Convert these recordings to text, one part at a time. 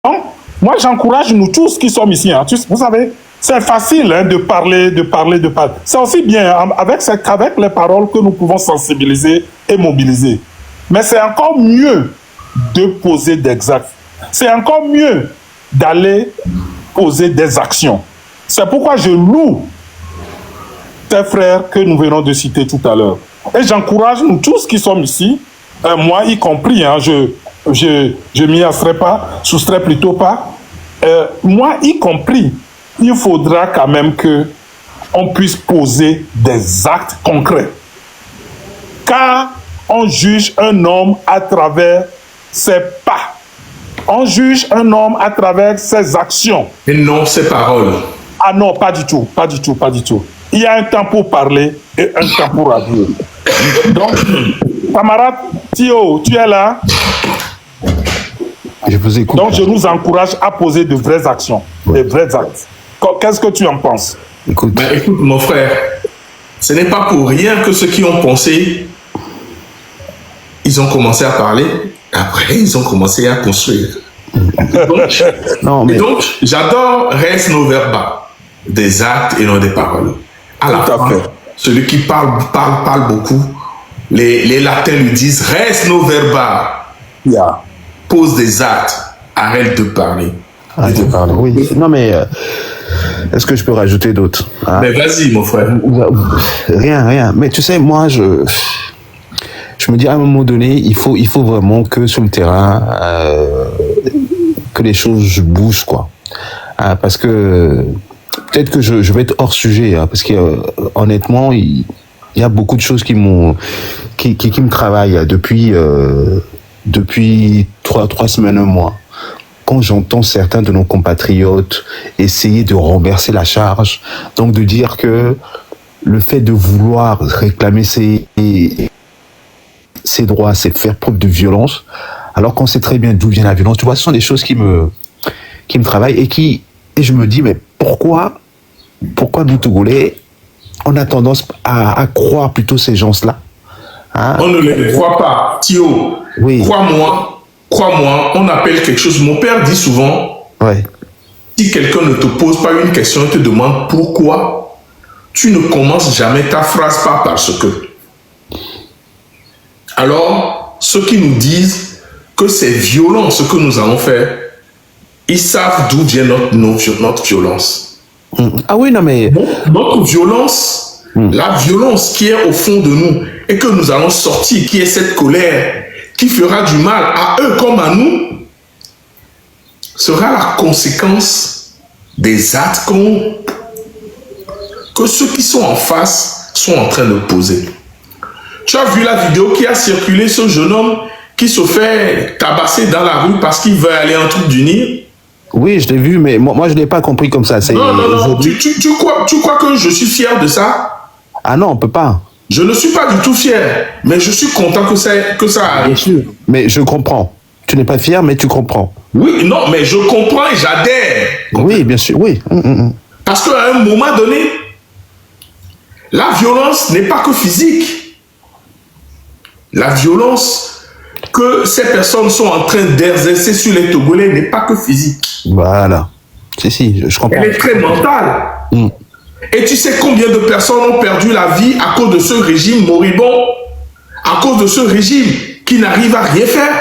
moi, j'encourage nous tous qui sommes ici. Hein. Vous savez, c'est facile hein, de parler. C'est aussi bien hein, avec les paroles que nous pouvons sensibiliser et mobiliser. Mais c'est encore mieux de poser des actes. C'est encore mieux d'aller poser des actions. C'est pourquoi je loue tes frères que nous venons de citer tout à l'heure. Et j'encourage nous tous qui sommes ici, moi y compris, hein, je m'y soustrais plutôt pas. Moi y compris, il faudra quand même que on puisse poser des actes concrets. Car on juge un homme à travers ses pas. On juge un homme à travers ses actions. Et non ses paroles. Ah non, pas du tout. Il y a un temps pour parler et un temps pour agir. Donc, camarade Thio, tu es là? Je vous écoute. Donc, je nous encourage à poser de vraies actions, des vrais actes. Qu'est-ce que tu en penses? Écoute, mon frère, ce n'est pas pour rien que ceux qui ont pensé, ils ont commencé à parler, après ils ont commencé à construire. Donc, j'adore res no verba, des actes et non des paroles. À la fin, celui qui parle beaucoup. Les latins lui disent res no verba. Pose des actes, arrête de parler. Oui. Non mais est-ce que je peux rajouter d'autres? Mais vas-y mon frère. Rien. Mais tu sais, moi je me dis à un moment donné, il faut vraiment que sur le terrain que les choses bougent quoi. Parce que peut-être que je vais être hors sujet parce que honnêtement il y a beaucoup de choses qui me travaillent depuis 3 semaines, un mois. Quand j'entends certains de nos compatriotes essayer de renverser la charge, donc de dire que le fait de vouloir réclamer ses droits, c'est faire preuve de violence, alors qu'on sait très bien d'où vient la violence. Tu vois, ce sont des choses qui me travaillent et je me dis, mais pourquoi nous Togolais, on a tendance à croire plutôt ces gens-là? On ne les croit pas. Thio, crois-moi, on appelle quelque chose. Mon père dit souvent, si quelqu'un ne te pose pas une question, il te demande pourquoi, tu ne commences jamais ta phrase par parce que. Alors, ceux qui nous disent que c'est violent ce que nous allons faire, ils savent d'où vient notre violence. Ah oui, non mais... Notre violence, la violence qui est au fond de nous et que nous allons sortir, qui est cette colère qui fera du mal à eux comme à nous, sera la conséquence des actes que ceux qui sont en face sont en train de poser. Tu as vu la vidéo qui a circulé, ce jeune homme qui se fait tabasser dans la rue parce qu'il veut aller en truc d'unir? Oui, je l'ai vu, mais moi je ne l'ai pas compris comme ça. Non. Tu crois que je suis fier de ça? Ah non, on ne peut pas. Je ne suis pas du tout fier, mais je suis content que ça arrive. Bien sûr, mais je comprends. Tu n'es pas fier, mais tu comprends. Oui, non, mais je comprends et j'adhère. Oui, bien sûr, oui. Parce qu'à un moment donné, la violence n'est pas que physique. La violence que ces personnes sont en train d'exercer sur les Togolais n'est pas que physique. Voilà. Si, je comprends. Elle est très mentale. Et tu sais combien de personnes ont perdu la vie à cause de ce régime moribond, à cause de ce régime qui n'arrive à rien faire.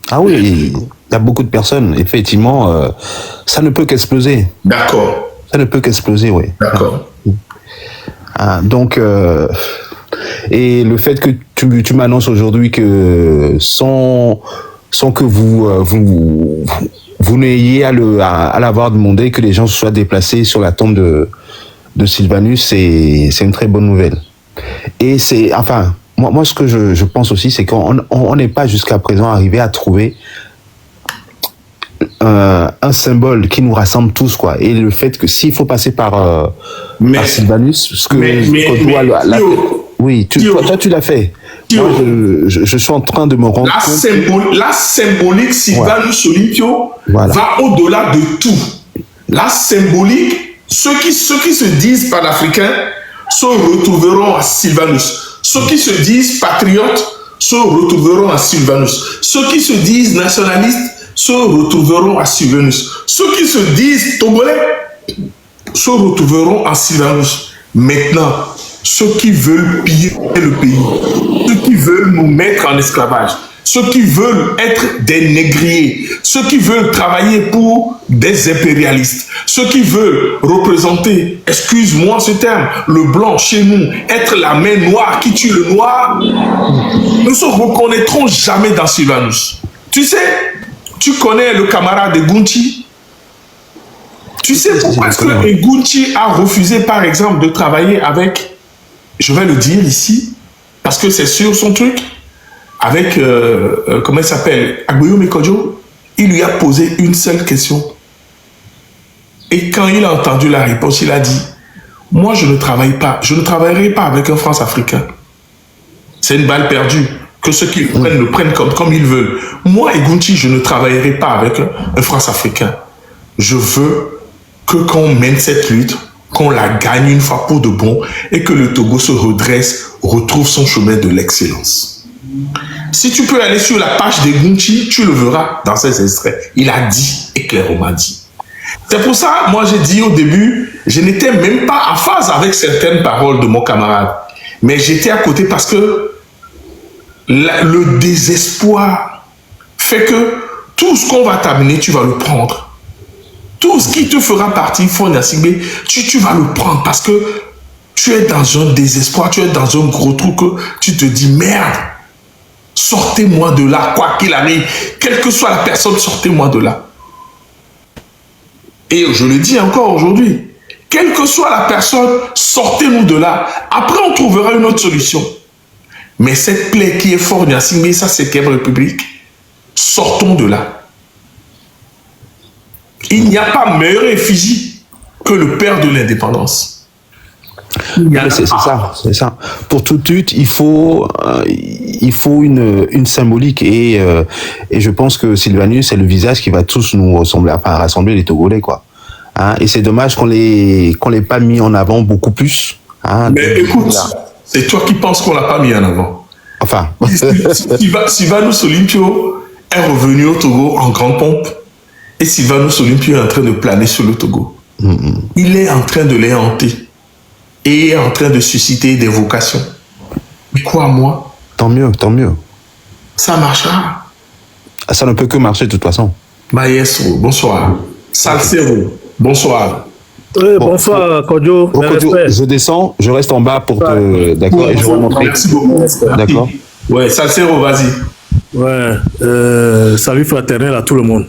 Ah oui, il y a beaucoup de personnes, effectivement, ça ne peut qu'exploser. D'accord. Ça ne peut qu'exploser, oui. D'accord. Donc, et le fait que tu m'annonces aujourd'hui que sans que vous n'ayez à l'avoir demandé, que les gens se soient déplacés sur la tombe de Sylvanus, c'est une très bonne nouvelle. Et c'est, enfin, moi ce que je pense aussi, c'est qu'on n'est pas jusqu'à présent arrivé à trouver un symbole qui nous rassemble tous, quoi. Et le fait que s'il faut passer par Sylvanus, oui, toi tu l'as fait. Moi, je suis en train de me rendre compte. La symbolique Sylvanus Olympio va au-delà de tout. La symbolique, ceux qui se disent panafricains se retrouveront à Sylvanus. Ceux qui se disent patriotes se retrouveront à Sylvanus. Ceux qui se disent nationalistes se retrouveront à Sylvanus. Ceux qui se disent Togolais se retrouveront à Sylvanus. Maintenant, ceux qui veulent piller le pays, ceux qui veulent nous mettre en esclavage, ceux qui veulent être des négriers, ceux qui veulent travailler pour des impérialistes, ceux qui veulent représenter, excuse-moi ce terme, le blanc chez nous, être la main noire qui tue le noir, nous ne se reconnaîtrons jamais dans Sylvanus. Tu sais, tu connais le camarade de Gunti? Tu sais pourquoi est-ce que Gunti a refusé, par exemple, de travailler avec, je vais le dire ici, parce que c'est sur son truc, avec, comment il s'appelle, Agboyo Mekodjo, il lui a posé une seule question. Et quand il a entendu la réponse, il a dit, moi je ne travaille pas, je ne travaillerai pas avec un France-Africain. C'est une balle perdue. Que ceux qui le prennent comme ils veulent. Moi, Egunti, je ne travaillerai pas avec un France-Africain. Je veux que quand on mène cette lutte, qu'on la gagne une fois pour de bon et que le Togo se redresse, retrouve son chemin de l'excellence. Si tu peux aller sur la page d'Egunti, tu le verras dans ces extraits. Il a dit et clairement dit. C'est pour ça, moi j'ai dit au début, je n'étais même pas en phase avec certaines paroles de mon camarade. Mais j'étais à côté parce que le désespoir fait que tout ce qu'on va t'amener, tu vas le prendre. Tout ce qui te fera partir, tu vas le prendre parce que tu es dans un désespoir, tu es dans un gros trou que tu te dis merde, sortez-moi de là, quoi qu'il arrive, quelle que soit la personne, sortez-moi de là. Et je le dis encore aujourd'hui, quelle que soit la personne, sortez-nous de là. Après, on trouvera une autre solution. Mais cette plaie qui est forte, ça c'est quelle République? Sortons de là. Il n'y a pas meilleur effigie que le père de l'indépendance. C'est ça. Pour toute lutte, il faut une symbolique et je pense que Sylvanus c'est le visage qui va tous nous ressembler, enfin rassembler les Togolais quoi. Hein, et c'est dommage qu'on l'ait pas mis en avant beaucoup plus. Hein, mais écoute, c'est toi qui penses qu'on l'a pas mis en avant. Enfin. Sylvanus Olympio est revenu au Togo en grande pompe et Sylvanus Olympio est en train de planer sur le Togo. Il est en train de les hanter et est en train de susciter des vocations. Mais quoi, moi? Tant mieux. Ça marchera. Ça ne peut que marcher de toute façon. Maestro, bonsoir. Salsero, bonsoir. Oui, bonsoir, Kodjo. Je descends, je reste en bas pour te... D'accord, et je vais montrer. Merci beaucoup. D'accord. Ouais, Salsero, vas-y. Ouais, salut fraternel à tout le monde.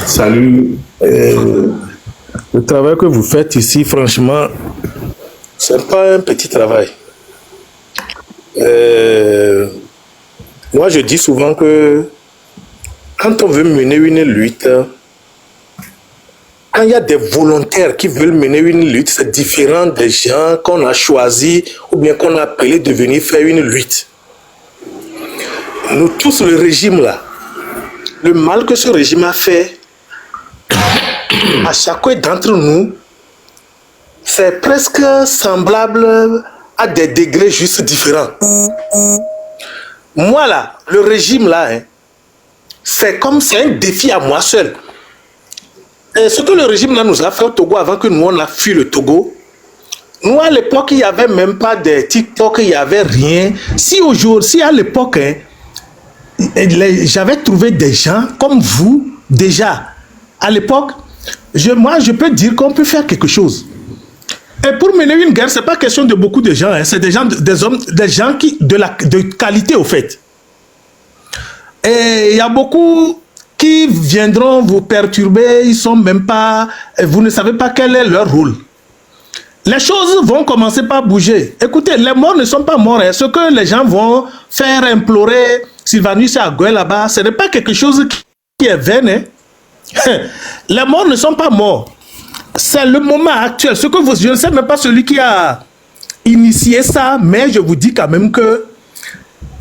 Salut. Le travail que vous faites ici, franchement, c'est pas un petit travail. Moi, je dis souvent que quand on veut mener une lutte, quand il y a des volontaires qui veulent mener une lutte, c'est différent des gens qu'on a choisis ou bien qu'on a appelé de venir faire une lutte. Nous tous, le régime là, le mal que ce régime a fait à chacun d'entre nous, c'est presque semblable à des degrés juste différents. Moi là, le régime là, c'est comme c'est un défi à moi seul. Et ce que le régime là nous a fait au Togo avant que nous on a fui le Togo, nous à l'époque il n'y avait même pas de TikTok, il n'y avait rien. Si à l'époque, j'avais trouvé des gens comme vous, déjà, à l'époque, moi je peux dire qu'on peut faire quelque chose. Et pour mener une guerre, ce n'est pas question de beaucoup de gens, c'est des gens, des hommes, des gens de qualité au fait. Et il y a beaucoup qui viendront vous perturber, ils sont même pas, vous ne savez pas quel est leur rôle. Les choses vont commencer par bouger. Écoutez, les morts ne sont pas morts. Ce que les gens vont faire implorer Sylvanus et Agoué là-bas, ce n'est pas quelque chose qui est vain. Les morts ne sont pas morts. C'est le moment actuel. Je ne sais même pas celui qui a initié ça, mais je vous dis quand même que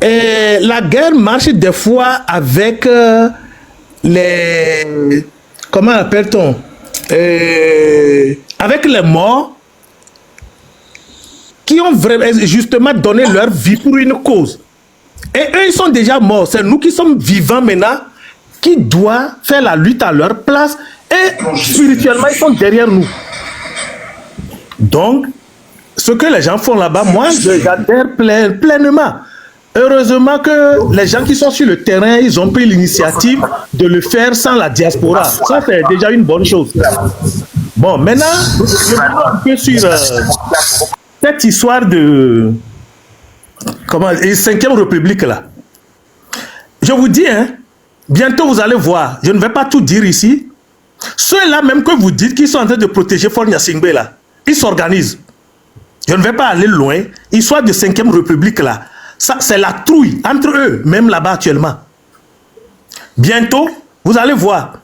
la guerre marche des fois avec les... Comment appelle-t-on avec les morts qui ont vraiment, justement donné leur vie pour une cause. Et eux, ils sont déjà morts. C'est nous qui sommes vivants maintenant qui doit faire la lutte à leur place et spirituellement, ils sont derrière nous. Donc, ce que les gens font là-bas, moi, j'adhère pleinement. Heureusement que les gens qui sont sur le terrain, ils ont pris l'initiative de le faire sans la diaspora. Ça, c'est déjà une bonne chose. Bon, maintenant, je vais un peu sur cette histoire de... Comment, et 5e République, là. Je vous dis, hein, bientôt vous allez voir, je ne vais pas tout dire ici. Ceux-là même que vous dites qu'ils sont en train de protéger Faure Gnassingbé, là, ils s'organisent. Je ne vais pas aller loin. Histoire de 5e République, là, ça, c'est la trouille entre eux, même là-bas actuellement. Bientôt, vous allez voir.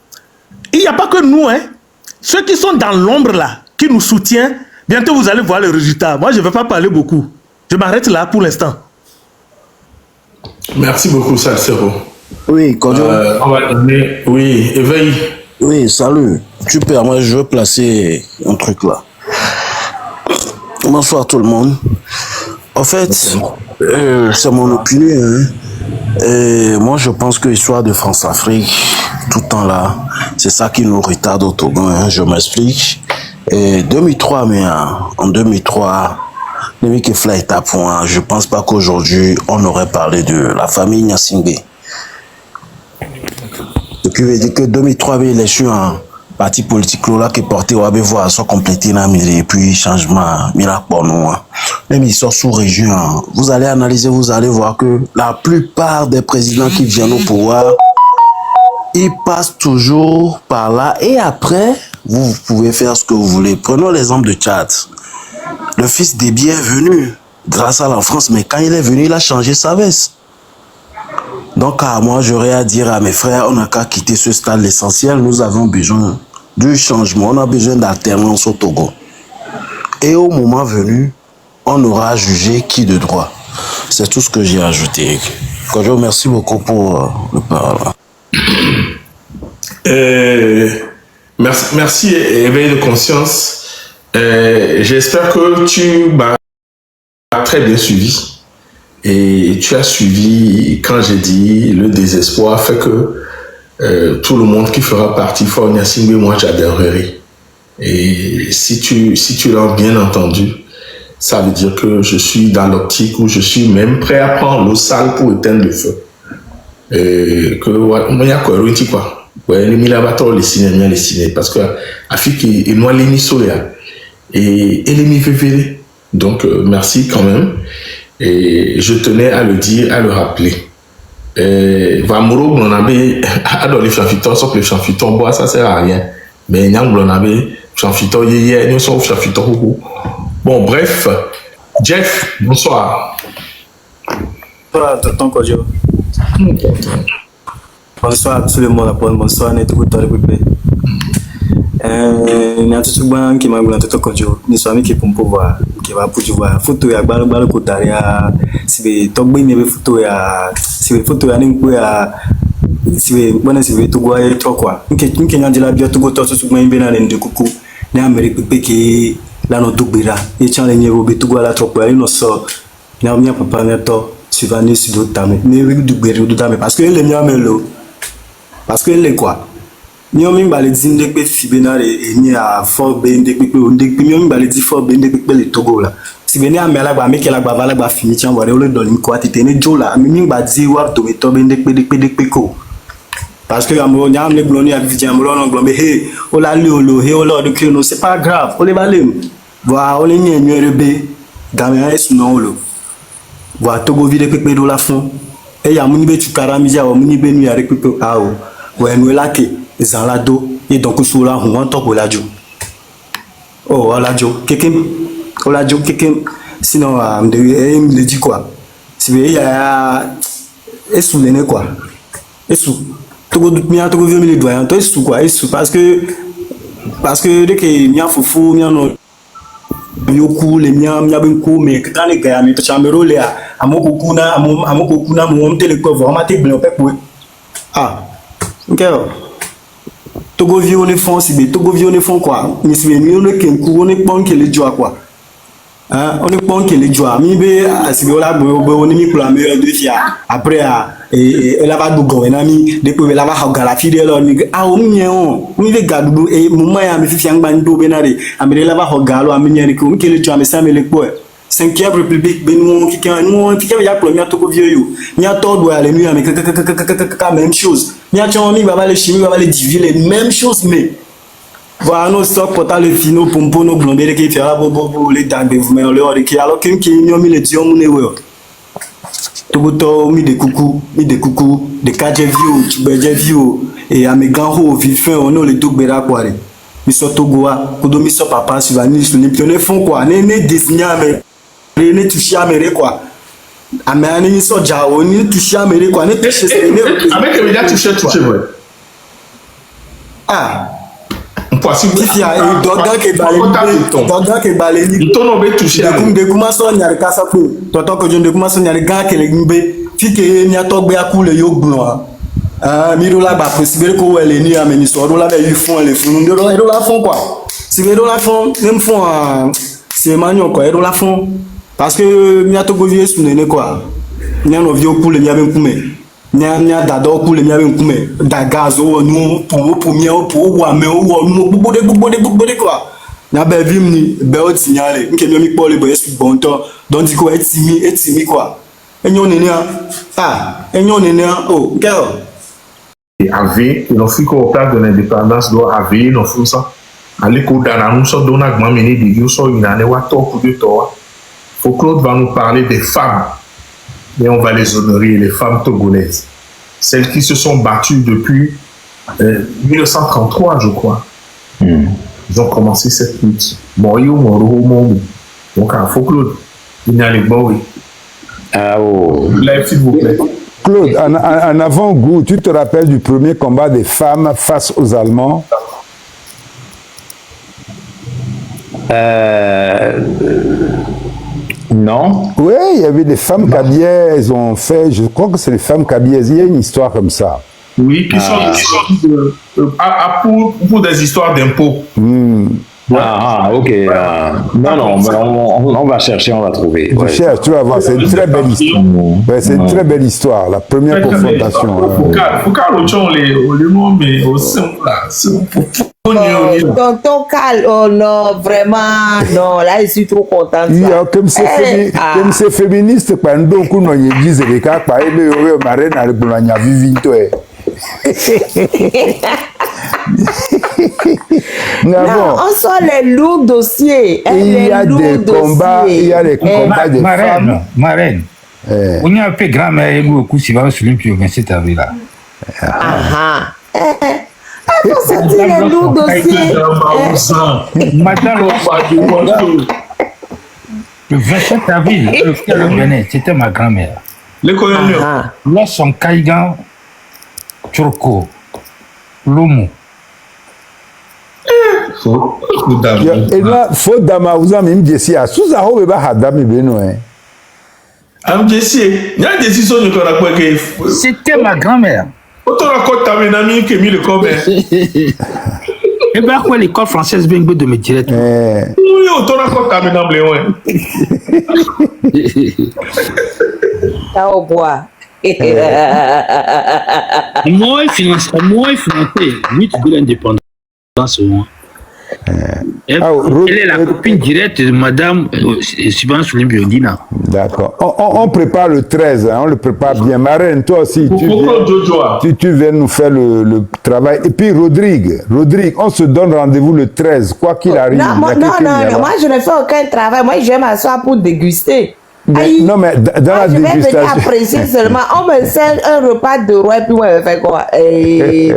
Il n'y a pas que nous, hein. Ceux qui sont dans l'ombre, là, qui nous soutiennent, bientôt vous allez voir le résultat. Moi, je ne vais pas parler beaucoup. Je m'arrête là pour l'instant. Merci beaucoup, Salcero. Oui, quand on va donner... Oui, éveille. Oui, salut. Tu permets, je veux placer un truc là. Bonsoir tout le monde. En fait, c'est mon opinion. Hein. Et moi, je pense que l'histoire de France-Afrique, tout le temps là, c'est ça qui nous retarde au Togo. Hein. Je m'explique. Et 2003, mais en 2003, je pense pas qu'aujourd'hui, on aurait parlé de la famille Gnassingbé. Ce qui veut dire que 2003, il est sur un parti politique là qui est porté au voir soit complété et puis changement, miracle pour nous. Même ils sont sous région. Vous allez analyser, vous allez voir que la plupart des présidents qui viennent au pouvoir, ils passent toujours par là et après, vous pouvez faire ce que vous voulez. Prenons l'exemple de Tchad. Le fils d'Ebi est venu grâce à la France, mais quand il est venu, il a changé sa veste. Donc, moi, j'aurais à dire à mes frères, on n'a qu'à quitter ce stade. L'essentiel, nous avons besoin du changement, on a besoin d'alternance au Togo. Et au moment venu, on aura jugé qui de droit. C'est tout ce que j'ai ajouté. Je vous remercie beaucoup pour le parole. Merci, éveil de conscience. J'espère que tu m'as très bien suivi et tu as suivi quand j'ai dit le désespoir fait que tout le monde qui fera partie Faure Gnassingbé, moi j'adhérerai. Et si tu l'as bien entendu, ça veut dire que je suis dans l'optique où je suis même prêt à prendre l'eau sale pour éteindre le feu. Et que moi y a quoi ouais les milabato les ciné parce que Afrique et moi les misoya et les mi donc merci quand même et je tenais à le dire, à le rappeler. Vamuro blonabé adore les chanfitons sauf les chanfitons bois ça sert à rien mais nyang blonabé chanfitons yé nous sommes chanfitons. Bon bref, Jeff, bonsoir. Bonsoir tonton Kojo. Bonsoir à tout le monde, bonsoir à tout le monde. Ni atutu gban ki magula toto Kojo ni so ami ki pompo va ki va puju va photo ya gbalo ko daria sibe togbe mi be photo ya ni nko ya sibe bona sibe to gwa e to kwa nke nyandila bia to go to so gban be na le ndekuku ni America pe ki la no dugbira e chan le nyewo be to gwa la to kwa ni no so na mi papa na to sivani sido tame ni wi dugbere do tame parce que le mi amelo parce que le quoi Nyomi mbale zinde pe fibenare eni a fo bende pe onde pe nyomi mbale di fo bende pe le Togo la sibeni amela gba meke la gba vala gba fini chan wore ole do ni ko atete ni jola mi ngba di war to me to bende pe ko parce que amro nyam ne bloni a vi amro no glombe he o la le olo he o lord que no c'est pas grave o le balem wa o le nyen rebe gamen esu no olo wa Togo vide pe do la fon e ya muni be tu karamija o muni be nu ya pe a o wo enu la ke Zalado et donc sur la roue en top au ladio. Oh, ladio, quelqu'un, au ladio, quelqu'un, sinon, me dit quoi? Si il y a, et sous les nez quoi? Et sous, tout le vieux les doigts, toi, sous quoi? Et sous, parce que, dès que mia foufou, mia non, yoku, les mia ben coup, mais quand les gars, mais tu as me roulé à mon kokuna, mon télécom, vraiment, t'es bien, ah, ok. Togo vieux on est fond si Togo vieux on est fond quoi mais si on est kenku on est bon que les joie quoi on est pas que les joueurs mi be asibe la gbo on mi pour la meilleure de fia après et la va do go na mi depuis la va ha la fide lo mi o mi on mi be gadu e moment ya mi fia ngba ndo be na re amere la va ho galo amenya ni ko mi que les joueurs me ça me le quoi 5e république benou qui ya premier to ko vieux yo mi a to do aller mi avec même chose mi a chon mi va les chimie va les diviser les mêmes choses mais voilà nos stocks pour le fino pompo no blondé qui fait là les dagues vous mais alors que qui mis les dions mon ewe tout mi de coucou de 4 view tu beje view et à mes grands hauts vifin on les tout bera quoi mi so togoa ko do mi so papa sur la niche les pionniers font quoi né désigner mais né toucher amérique quoi amérique ni so jao ni toucher amérique quoi né toucher avec les médias toucher ouais ah possible si ya doga ke balé ni tono be toucher de kuma so nyare kasa ko toto ko jonde kuma so nyare ga ke le ngbe fi ke ni atogbe akule yo gbon mi do la ba possible ko wele ni ameni so do la be yu fun le fun do la fun quoi si do la fun même fun c'est manio quoi do la fun parce que mi atogo vie sunene quoi ni no vie okule mi aben kume nya dado kule mi aben kume da gazo nu pour mi pour wa me wo nu gbode quoi na be vim ni be o tinyale nke mi po le boy speak bon to don di ko etimi quoi enyo nene enyo nene oh girl avait et l'Afrique au place de l'indépendance doit avait non fou ça aller ko dana nous so dona gma meni de yo so ina ne wa to pour de to faut Claude va nous parler des femmes et on va les honorer, les femmes togolaises, celles qui se sont battues depuis 1933 je crois. Ils ont commencé cette lutte. Moyo Moro. Donc il faut Claude il y a les bons. Lève s'il vous plaît. Claude, en avant-goût, tu te rappelles du premier combat des femmes face aux Allemands? Non. Oui, il y avait des femmes kabyaises, ont fait, je crois que c'est les femmes kabyaises, il y a une histoire comme ça. Oui, qui sont pour des histoires d'impôts. Ok. Non, mais on va chercher, on va trouver. Tu cherches, tu vas voir, c'est une très belle histoire. Ouais, c'est une très belle histoire, la première confrontation. Faut les mots, mais au simple là, Tonton Cal, oh non, vraiment, non, là je suis trop contente. Comme c'est féministe, quand on dit que les cas, par exemple, marraine à l'Eboulania Vivito. Non, on sort les lourds dossiers. Il y a des combats, de femmes. Marraine. On y a un peu grand-mère et beaucoup si va sur l'Olympio 27 avril là. C'est les lourds dossiers. Madame, le 27 avril, c'était ma grand-mère. Les coloniaux. Là, son Kaigan, Turco, Lomo. Et là, faut dama vous avez mis ici à sous à haut et dame benoît. C'était ma grand-mère. Autant raconte ta ménamie qui a mis le corps. Et bien, quoi, l'école française vient de me dire. Oui, autant raconte ta ménamie. Ça au bois. Moi, financé, lutte de l'indépendance. Elle est la copine directe de Madame Siban Soulim Biodina. D'accord. On prépare le 13, hein, on le prépare bien. Marraine, toi aussi, tu viens nous faire le travail. Et puis Rodrigue, on se donne rendez-vous le 13, quoi qu'il arrive. Non, moi je ne fais aucun travail. Moi, je vais m'asseoir pour déguster. Non, mais dans la dégustation. Je vais venir apprécier seulement. On me sert un repas de roi et puis on me fait quoi?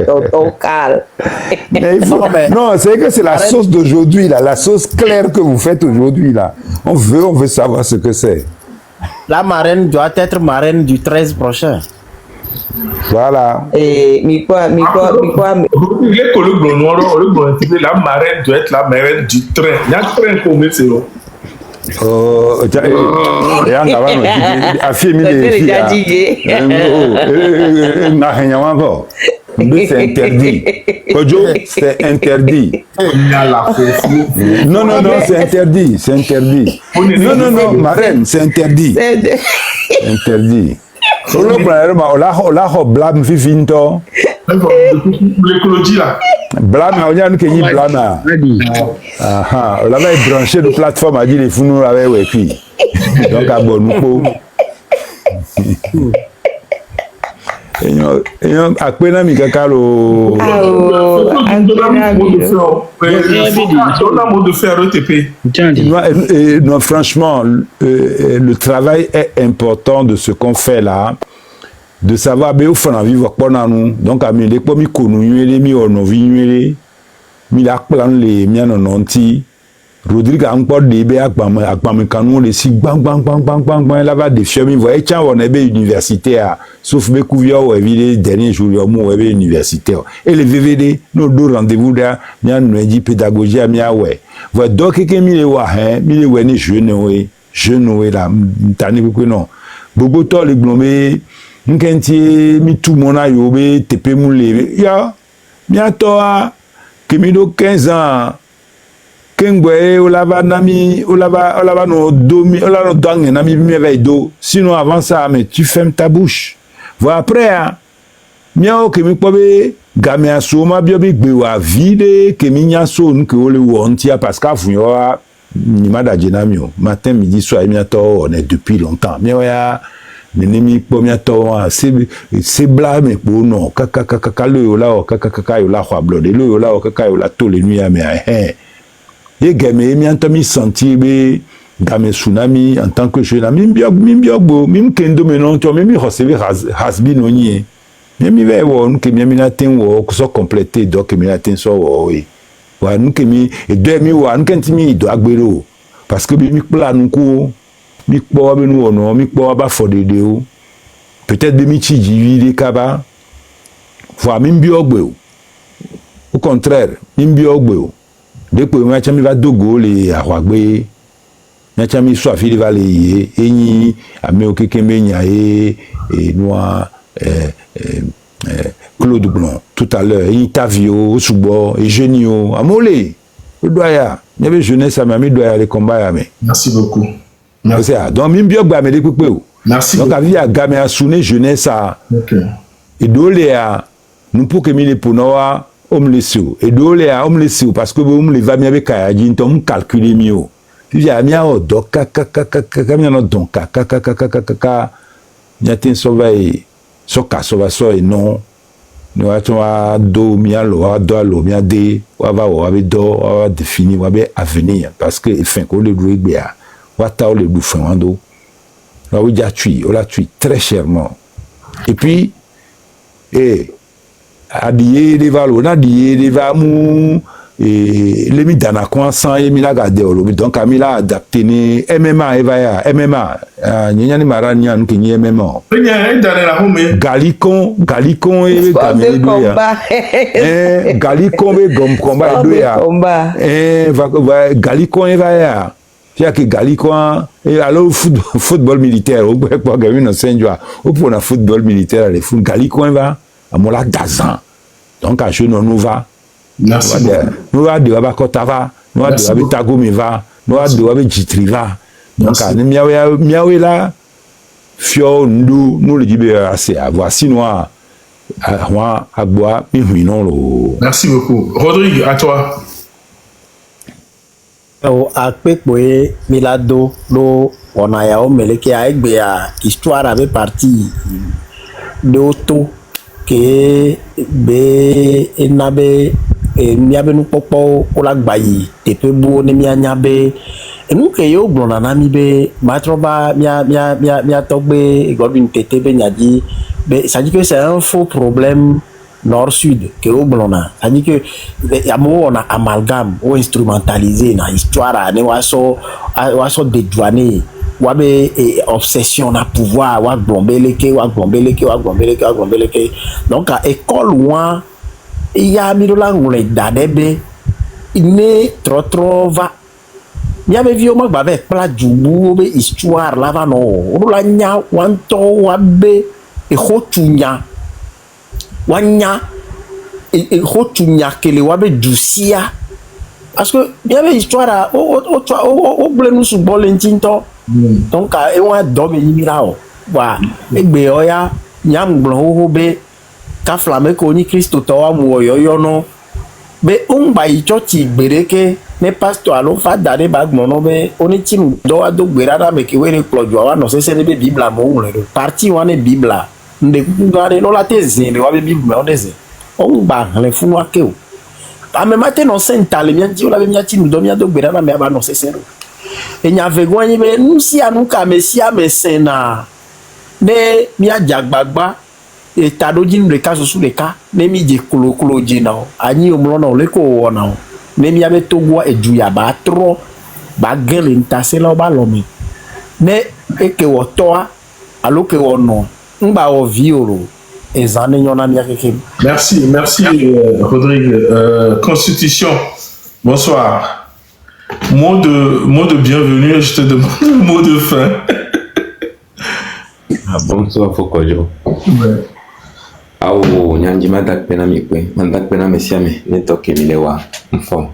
Tonton Cal. Non, c'est que c'est la sauce d'aujourd'hui, là, la sauce claire que vous faites aujourd'hui, là. On veut savoir ce que c'est. La marraine doit être marraine du 13 prochain. Voilà. Et les collègues la marraine doit être la marraine du train. Il y a un train qu'on met, c'est C'est interdit. Kojo, c'est interdit. Non, c'est interdit. C'est interdit. Non, ma reine, c'est interdit. C'est interdit. On a blâme fifinto. L'écologie là. Blâme, on y a une qui blâme. Ah, on avait branché de plateforme, a dit les fous nous l'avaient ouais puis. Donc à bon nous. Et à quoi n'a mis kakalo? Non, franchement, le travail est important de ce qu'on fait là. De savoir bien où faire vivre quoi nous donc à mes les pas mi connu les mi on vi mi la plan les mi en onti Rodrigue encore débé akpam kanu les si bang là va des chemins voyez tiens on est universitaire sauf be couvia ou les derniers jours mo est universitaire et les VVD nos deux rendez-vous là mi en dit pédagogie mi a ouais voit donc que mi les wa hein mi les ouais ne jeune là tani ko non bobo to les glomé nkenti mi tout mon ayo be tepe moule ya bientôt que mi do 15 ans kengwe olava nami olava no domi olava no dangue nami mi veille do sinon avant ça mais tu fermes ta bouche voilà après miao que mi pobe game asoma bio bi gbe wa vide que mi nya so nke ole wontia parce que afunyo ni madaje nami o matin midi soir mi ato on est depuis longtemps miao ya Nenemi pomia to c'est blâme pour non kaka le la kaka yo la kwa blood le yo la kaka yo la to le nuit mais et game mi anto mi senti be game tsunami en tant que jeune mi biogbo mi kendo menon to mi recevoir hasbi noni mi ve won ke mi na ten wo so compléter donc mi na ten so wo oui wa nu ke mi e de mi wa nu kenti mi do agbero parce que mi plan ko mi kpo be nu ono mi kpo ba for de o peut-être de mi chi jivi kaba fois mi biogbo au contraire mi biogbo depuis moi chami va dogo les awagbe nya chami so afili va les enyi ame okekeme nya et noa Claude Blanc tout à l'heure Itavio Subo et Genio amolé le doya il y avait jeunesse à mami doya les combats mais merci beaucoup. Merci. Donc, Mimbiogba me découpe. Merci. Donc, avis à Gamé à Souné, jeunesse à. Et d'oléa, nous pour que mille pour nous, homme les et d'oléa, homme les parce que vous me va bien avec Kayadin, tom calculer mieux. Puis, il y a mia o donc, il y a un sauveille, soka, sauvasseur et non. Nous avons do, mia lo, do, lo, mia de, ou va do, ou va définir, ou va avenir, parce que, fin, qu'on le doit bien. Wata le bouffando là où il a tué on l'a tué très chèrement et puis adié des valo on a dit des vamou et les mis dans la croissance et mis la garder donc a mis la adapté ni MMA MMA nyanya ni maranya ni kinyi MMA galicon et galicon et gom combat deux ya galicon et va il que Galicon et alors football militaire au quoi gamin no senjwa au pour na football militaire les foot Galicon va à mola Gazan donc à jeune nous va merci nous va de ba Kotava nous va de Tagomi va nous va de Jitri va donc à miawe là fio ndu nous le dibe assez avoir sinon à boire mi non lo. Merci beaucoup. Rodrigue, à toi. Akpekpoe milado lo ona ya omeleke a egbe ya histoire avait parti de auto que be enabe miabe nu popo ko la gbayi tepe bu ne mianyabe enu ke yo gbona na mi be matroba mia togbe Godwin tete be nyadi be ça dit que c'est un faux problème nord-sud que au blona ça dit que on a amalgame ou instrumentalisé na histoire ne waso dédouaner wabe obsession na pouvoir wa glombeleke donc à école loin il y a mirola ngule dadebe ne trop va il y avait vu moi avec plat jubu be histoire là va no ola nya wanto wabe e hotunya wanya rotunyakele wabe doucia parce que bien be histoire o ble nous sous bolentinto donc e wa do be yimira o wa egbe oya nyam gblo ho be ka flame ko ni Christo to wa mu oyoyo no be ngba icho ti gbereke ne pastor alo fa dare bagmo no be oni tinu do wa do gbera da me ke we ni klojo wa no se ne be bible mo un le parti wa ne bible nde ku ngare no la tezin le wa be bible on deze on ba le funu akeo ame mate no senta le mia di la mia tinu do mia do gbera na me ba no se sero e nya vegonyi be nusi anuka mesia mesena ne mia jagbagba e tadoji nre ka susu le ka ne mi je kolokolo je na anyi omlo na le ko wona ne mi abe togwa eju ya ba tro ba gele ntase la ba lo mi ne eke wo toa alo ke wo no ngba o violo ezane nyona mi akeke. Merci Rodrigue. Constitution. Bonsoir. Mot de bienvenue, je te demande le mot de fin. Bonsoir Fokojo. Ouais. Awo nyanji madak pena mikwe mandak pena mesiame netoke milewa mfo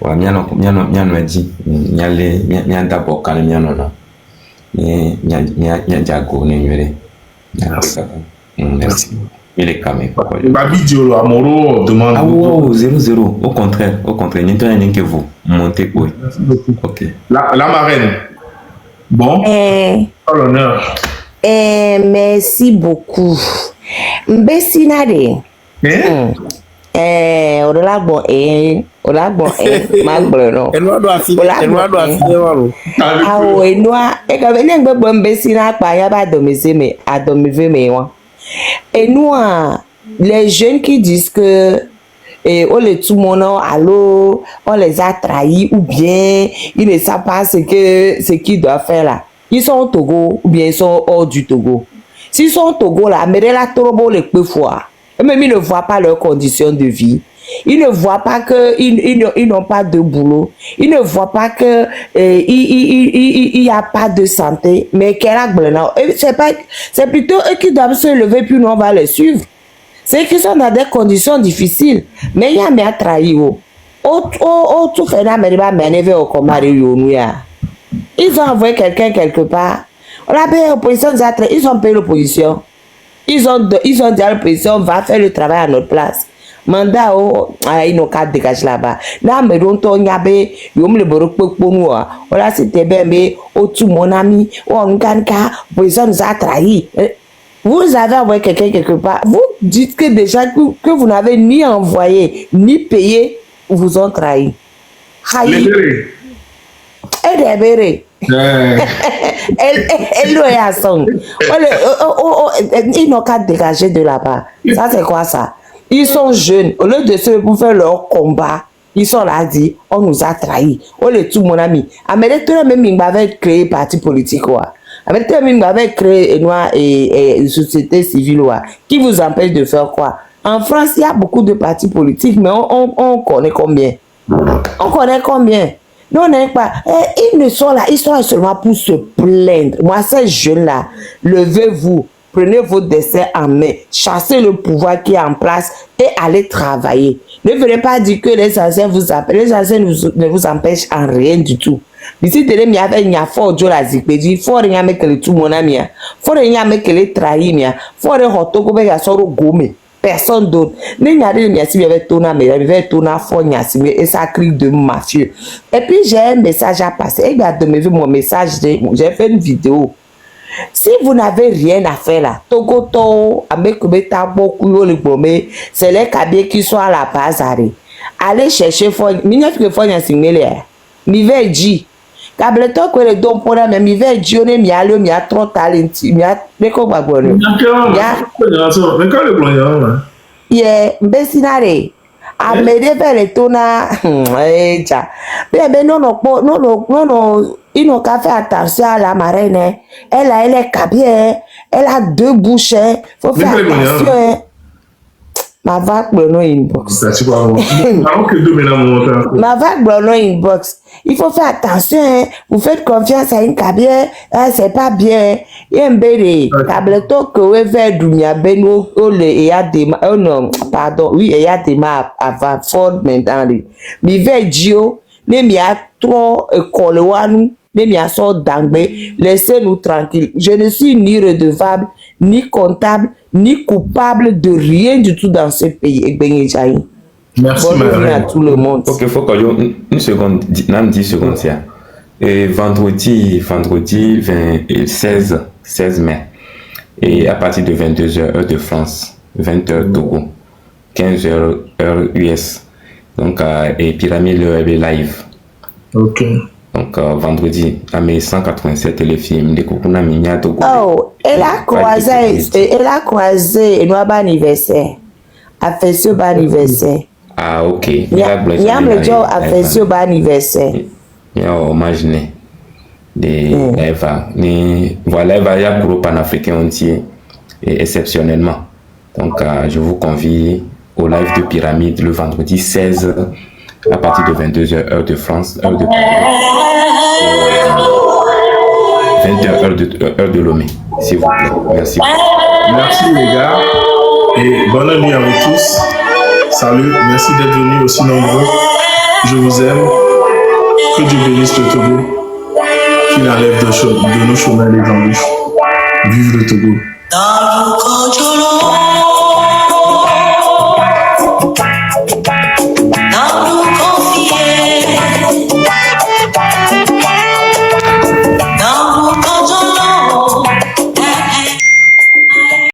wa miano eji nyale nyanda bokane miano na nyajago nenywere. Merci. Il est calme. Babi Diolo Amoro demande. Ah wow, 0-0. Au contraire, n'y a rien que vous. Montez quoi. Ok. La marraine. Bon. À l'honneur. Merci beaucoup. Mbessinade. Olagbo magbleno. Enwa do afide walo. Awo enwa e ka vene gbegbo mbesina pa ya ba domizeme adomiveme wa. Enwa les jeunes qui disent que on les tout mon allô, on les a trahis ou bien ils ne savent pas ce qu'ils doivent faire là. Ils sont au Togo ou bien ils sont hors du Togo. S'ils sont au Togo là, mais là trop les peu fois. Même ils ne voient pas leurs conditions de vie. Ils ne voient pas que ils n'ont pas de boulot. Ils ne voient pas que il y a pas de santé. Mais c'est plutôt eux qui doivent se lever puis nous on va les suivre. C'est qu'ils sont dans des conditions difficiles. Mais il y a bien trahi. Tout fait là, mais il va m'énerver au combat. Ils ont envoyé quelqu'un quelque part. On a payé l'opposition, ils ont payé l'opposition. Ils ont dit à l'opposition, va faire le travail à notre place. Mandat, ils n'ont qu'à dégager là-bas. Là, mais on y avait, le borok pour nous. Voilà, c'était bien, mais tout mon ami, on l'opposition nous a trahis. Vous avez envoyé quelqu'un quelque part. Vous dites que déjà que vous n'avez ni envoyé, ni payé, vous ont trahi. Elle est à son. Ils n'ont qu'à dégager de là-bas. Ça, c'est quoi ça? Ils sont jeunes. Au lieu de se pour faire leur combat, ils sont là, dit, on nous a trahis. On est tout mon ami. Amérique, même, il m'avait créé parti politique, quoi. Amérique, même, il m'avait créé une société civile, quoi. Qui vous empêche de faire quoi? En France, il y a beaucoup de partis politiques, mais on connaît combien? On connaît combien? Non, n'est pas. Ils ne sont là, ils sont là seulement pour se plaindre. Moi, ces jeunes-là, levez-vous, prenez votre destin en main, chassez le pouvoir qui est en place et allez travailler. Ne venez pas dire que les anciens vous appellent. Les anciens ne vous empêchent en rien du tout. Ici, il y a fort de la zikpédi, il faut rien mettre que tout mon ami, il faut rien mettre que les trahis, il faut rien mettre que personne d'autre. Et ça crie de mafieux. Et puis j'ai un message à passer. Regardez mon message, j'ai fait une vidéo. Si vous n'avez rien à faire là, c'est les cabiers qui sont à la base. Allez chercher Kableto que le don pour la même hiver, Dione mi a le mi a trop talent, mi a neko bagone. Yeah, Bessinare. A me deve le tona, ja. Bébé non, il n'a qu'à faire attention à la marraine. Elle est cabier, elle a deux bouches, faut faire attention. Ma vague blono inbox. Ma vague blono inbox. Il faut faire attention, hein. Vous faites confiance à une cabière, hein, c'est pas bien. Il y a un bébé, tableau que vous faites dunia beno, et y a des oh non, pardon, oui, il y a des maps avant Ford maintenant. Mais vers Gio, même il y a trop Koloanou, même il y a sort d'anglais, laissez-nous tranquilles. Je ne suis ni redevable, ni comptable, ni coupable de rien du tout dans ce pays. Merci, madame. À tout le monde. Ok, faut que je... Une seconde, 10 secondes, ça. Et vendredi 16 mai, et à partir de 22h, heure de France, 20h Togo, 15h, heure US. Donc, et Pyramide le live. Ok. Donc, vendredi, à mes 187 téléfilms, les Kukuna Minya Togo. Oh, elle a croisé, et nous avons anniversaire. A fait ce bon anniversaire. Ah, ok. Il y a le jour a fait ce bon anniversaire. Il y a un hommage de Eva. Voilà, Eva, il y a un groupe panafricain entier, et exceptionnellement. Donc, je vous convie au live de Pyramide le vendredi 16 à partir de 22h, heure de France, heure de Paris, 20h, heure de Lomé, s'il vous plaît. Merci. Merci les gars, et bonne nuit à vous tous. Salut, merci d'être venus aussi nombreux. Je vous aime. Que Dieu bénisse le Togo, qu'il enlève de nos chemins les embûches. Vive le Togo.